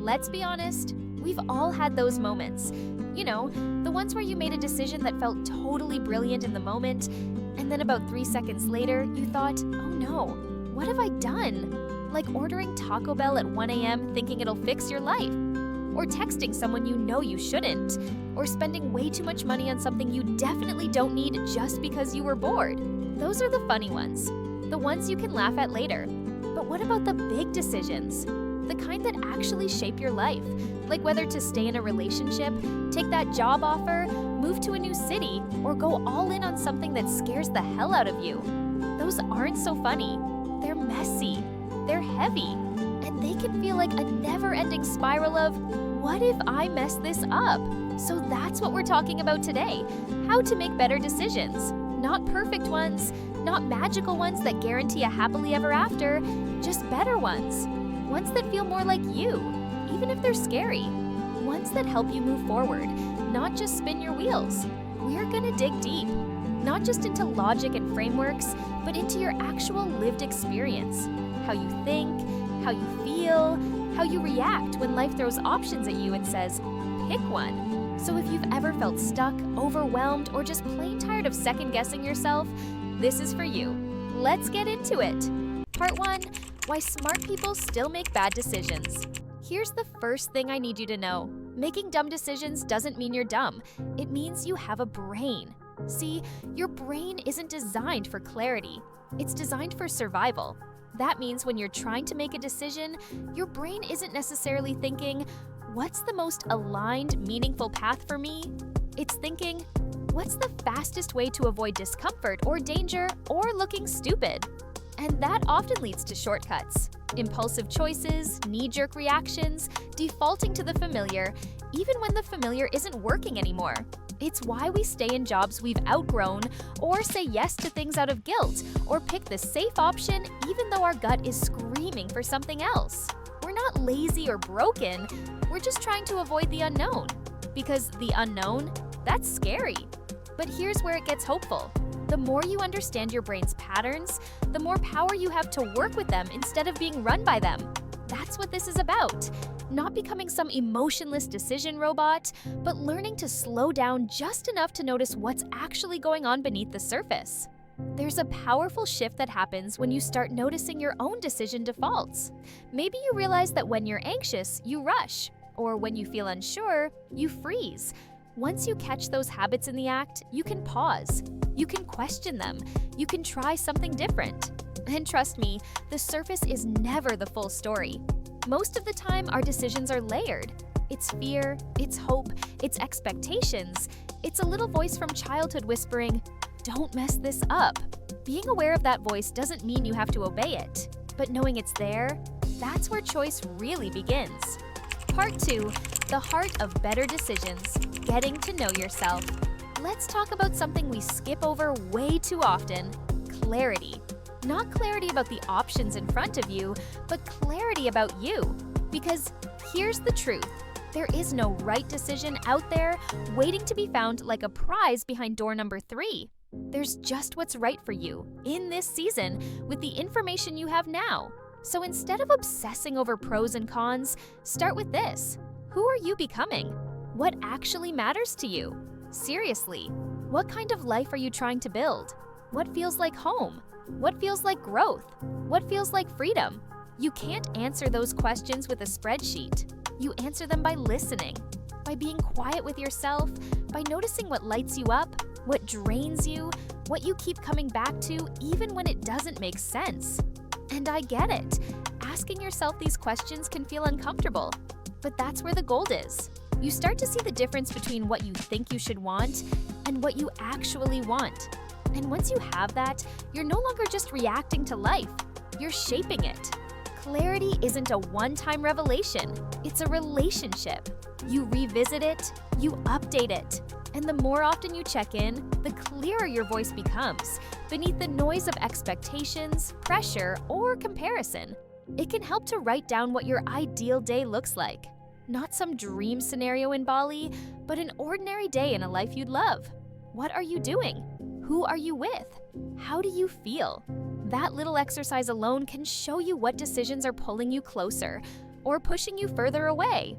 Let's be honest, we've all had those moments. You know, the ones where you made a decision that felt totally brilliant in the moment, and then about 3 seconds later, you thought, oh no, what have I done? Like ordering Taco Bell at 1 a.m. thinking it'll fix your life, or texting someone you know you shouldn't, or spending way too much money on something you definitely don't need just because you were bored. Those are the funny ones, the ones you can laugh at later. But what about the big decisions? The kind that actually shape your life, like whether to stay in a relationship, take that job offer, move to a new city, or go all in on something that scares the hell out of you. Those aren't so funny. They're messy, they're heavy, and they can feel like a never-ending spiral of, what if I mess this up? So that's what we're talking about today, how to make better decisions. Not perfect ones, not magical ones that guarantee a happily ever after, just better ones. Ones that feel more like you, even if they're scary. Ones that help you move forward, not just spin your wheels. We're gonna dig deep, not just into logic and frameworks, but into your actual lived experience. How you think, how you feel, how you react when life throws options at you and says, pick one. So if you've ever felt stuck, overwhelmed, or just plain tired of second-guessing yourself, this is for you. Let's get into it. Part 1. Why smart people still make bad decisions. Here's the first thing I need you to know. Making dumb decisions doesn't mean you're dumb. It means you have a brain. See, your brain isn't designed for clarity. It's designed for survival. That means when you're trying to make a decision, your brain isn't necessarily thinking, what's the most aligned, meaningful path for me? It's thinking, what's the fastest way to avoid discomfort or danger or looking stupid? And that often leads to shortcuts, impulsive choices, knee-jerk reactions, defaulting to the familiar, even when the familiar isn't working anymore. It's why we stay in jobs we've outgrown, or say yes to things out of guilt, or pick the safe option even though our gut is screaming for something else. We're not lazy or broken, we're just trying to avoid the unknown. Because the unknown, that's scary. But here's where it gets hopeful. The more you understand your brain's patterns, the more power you have to work with them instead of being run by them. That's what this is about. Not becoming some emotionless decision robot, but learning to slow down just enough to notice what's actually going on beneath the surface. There's a powerful shift that happens when you start noticing your own decision defaults. Maybe you realize that when you're anxious, you rush, or when you feel unsure, you freeze. Once you catch those habits in the act, you can pause. You can question them. You can try something different. And trust me, the surface is never the full story. Most of the time, our decisions are layered. It's fear, it's hope, it's expectations. It's a little voice from childhood whispering, don't mess this up. Being aware of that voice doesn't mean you have to obey it. But knowing it's there, that's where choice really begins. Part 2, the heart of better decisions, getting to know yourself. Let's talk about something we skip over way too often, clarity. Not clarity about the options in front of you, but clarity about you. Because here's the truth. There is no right decision out there waiting to be found like a prize behind door number 3. There's just what's right for you in this season with the information you have now. So instead of obsessing over pros and cons, start with this. Who are you becoming? What actually matters to you? Seriously, what kind of life are you trying to build? What feels like home? What feels like growth? What feels like freedom? You can't answer those questions with a spreadsheet. You answer them by listening, by being quiet with yourself, by noticing what lights you up, what drains you, what you keep coming back to even when it doesn't make sense. And I get it. Asking yourself these questions can feel uncomfortable, but that's where the gold is. You start to see the difference between what you think you should want and what you actually want. And once you have that, you're no longer just reacting to life, you're shaping it. Clarity isn't a one-time revelation, it's a relationship. You revisit it, you update it. And the more often you check in, the clearer your voice becomes, beneath the noise of expectations, pressure, or comparison. It can help to write down what your ideal day looks like. Not some dream scenario in Bali, but an ordinary day in a life you'd love. What are you doing? Who are you with? How do you feel? That little exercise alone can show you what decisions are pulling you closer, or pushing you further away.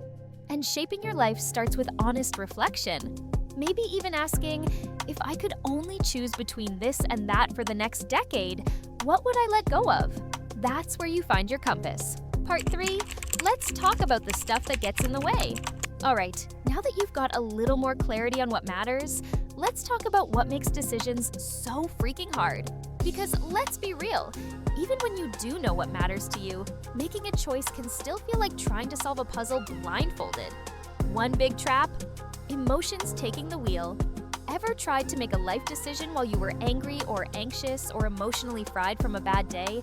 And shaping your life starts with honest reflection. Maybe even asking, if I could only choose between this and that for the next decade, what would I let go of? That's where you find your compass. Part 3, let's talk about the stuff that gets in the way. Alright, now that you've got a little more clarity on what matters, let's talk about what makes decisions so freaking hard. Because let's be real, even when you do know what matters to you, making a choice can still feel like trying to solve a puzzle blindfolded. One big trap? Emotions taking the wheel. Ever tried to make a life decision while you were angry or anxious or emotionally fried from a bad day?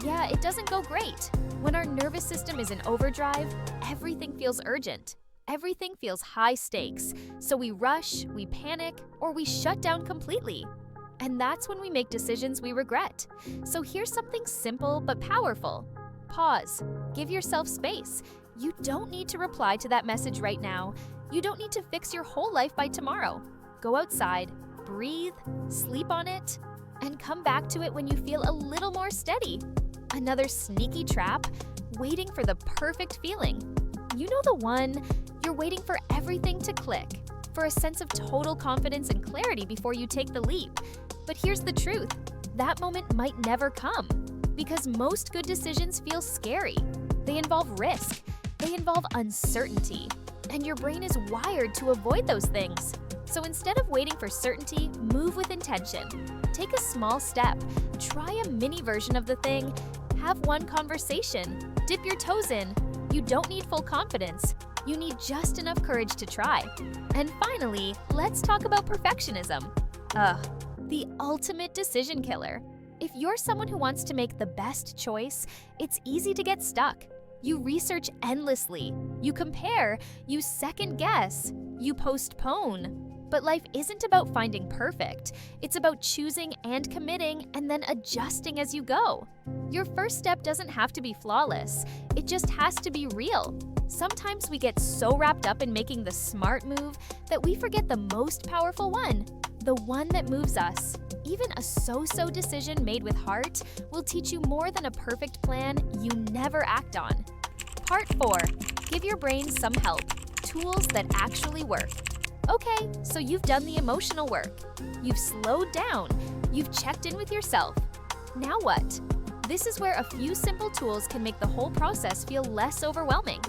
Yeah, it doesn't go great. When our nervous system is in overdrive, everything feels urgent. Everything feels high stakes, so we rush, we panic, or we shut down completely. And that's when we make decisions we regret. So here's something simple but powerful. Pause. Give yourself space. You don't need to reply to that message right now. You don't need to fix your whole life by tomorrow. Go outside, breathe, sleep on it, and come back to it when you feel a little more steady. Another sneaky trap, waiting for the perfect feeling. You know the one, you're waiting for everything to click, for a sense of total confidence and clarity before you take the leap. But here's the truth, that moment might never come, because most good decisions feel scary. They involve risk, they involve uncertainty, and your brain is wired to avoid those things. So instead of waiting for certainty, move with intention. Take a small step, try a mini version of the thing, have one conversation, dip your toes in. You don't need full confidence. You need just enough courage to try. And finally, let's talk about perfectionism. The ultimate decision killer. If you're someone who wants to make the best choice, it's easy to get stuck. You research endlessly, you compare, you second guess, you postpone. But life isn't about finding perfect. It's about choosing and committing and then adjusting as you go. Your first step doesn't have to be flawless. It just has to be real. Sometimes we get so wrapped up in making the smart move that we forget the most powerful one, the one that moves us. Even a so-so decision made with heart will teach you more than a perfect plan you never act on. Part 4. Give your brain some help. Tools that actually work. Okay, so you've done the emotional work. You've slowed down. You've checked in with yourself. Now what? This is where a few simple tools can make the whole process feel less overwhelming.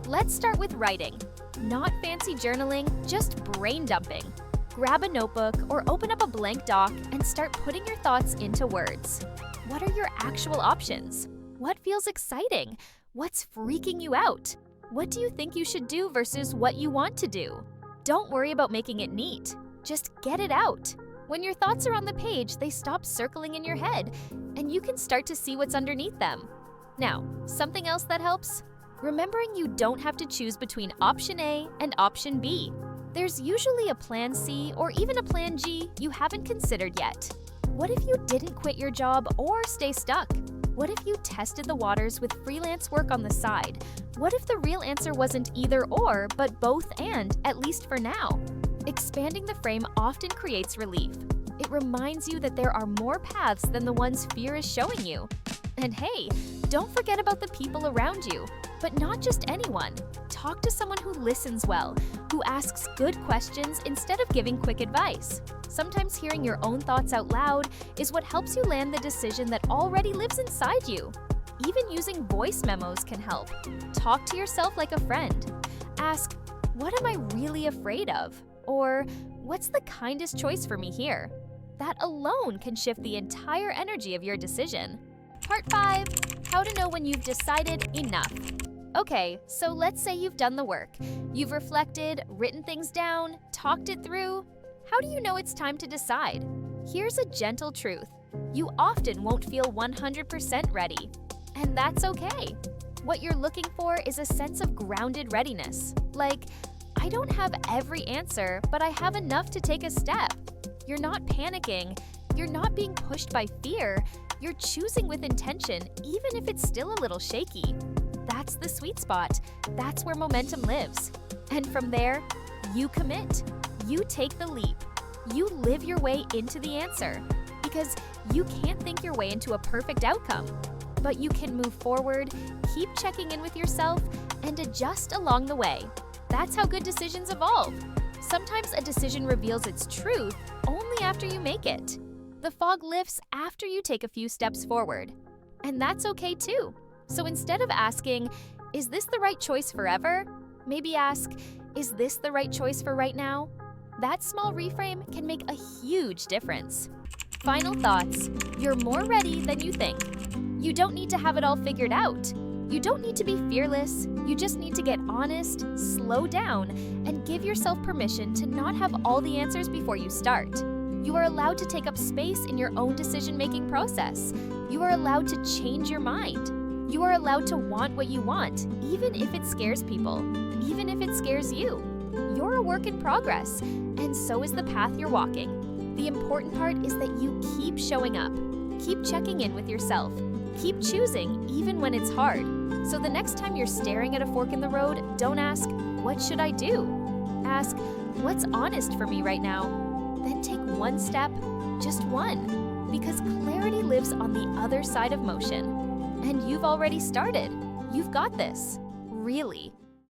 Let's start with writing. Not fancy journaling, just brain dumping. Grab a notebook or open up a blank doc and start putting your thoughts into words. What are your actual options? What feels exciting? What's freaking you out? What do you think you should do versus what you want to do? Don't worry about making it neat. Just get it out. When your thoughts are on the page, they stop circling in your head, and you can start to see what's underneath them. Now, something else that helps? Remembering you don't have to choose between option A and option B. There's usually a plan C or even a plan G you haven't considered yet. What if you didn't quit your job or stay stuck? What if you tested the waters with freelance work on the side? What if the real answer wasn't either or, but both and, at least for now? Expanding the frame often creates relief. It reminds you that there are more paths than the ones fear is showing you. And hey, don't forget about the people around you, but not just anyone. Talk to someone who listens well, who asks good questions instead of giving quick advice. Sometimes hearing your own thoughts out loud is what helps you land the decision that already lives inside you. Even using voice memos can help. Talk to yourself like a friend. Ask, what am I really afraid of? Or, what's the kindest choice for me here? That alone can shift the entire energy of your decision. Part 5. How to know when you've decided enough. Okay, so let's say you've done the work. You've reflected, written things down, talked it through. How do you know it's time to decide? Here's a gentle truth. You often won't feel 100% ready. And that's okay. What you're looking for is a sense of grounded readiness. Like, I don't have every answer, but I have enough to take a step. You're not panicking. You're not being pushed by fear. You're choosing with intention, even if it's still a little shaky. That's the sweet spot. That's where momentum lives. And from there, you commit. You take the leap. You live your way into the answer. Because you can't think your way into a perfect outcome. But you can move forward, keep checking in with yourself, and adjust along the way. That's how good decisions evolve. Sometimes a decision reveals its truth only after you make it. The fog lifts after you take a few steps forward. And that's okay too. So instead of asking, is this the right choice forever? Maybe ask, is this the right choice for right now? That small reframe can make a huge difference. Final thoughts. You're more ready than you think. You don't need to have it all figured out. You don't need to be fearless. You just need to get honest, slow down, and give yourself permission to not have all the answers before you start. You are allowed to take up space in your own decision-making process. You are allowed to change your mind. You are allowed to want what you want, even if it scares people, even if it scares you. You're a work in progress, and so is the path you're walking. The important part is that you keep showing up. Keep checking in with yourself. Keep choosing even when it's hard. So the next time you're staring at a fork in the road, don't ask, what should I do? Ask, what's honest for me right now? Then take one step, just one, because clarity lives on the other side of motion. And you've already started. You've got this. Really.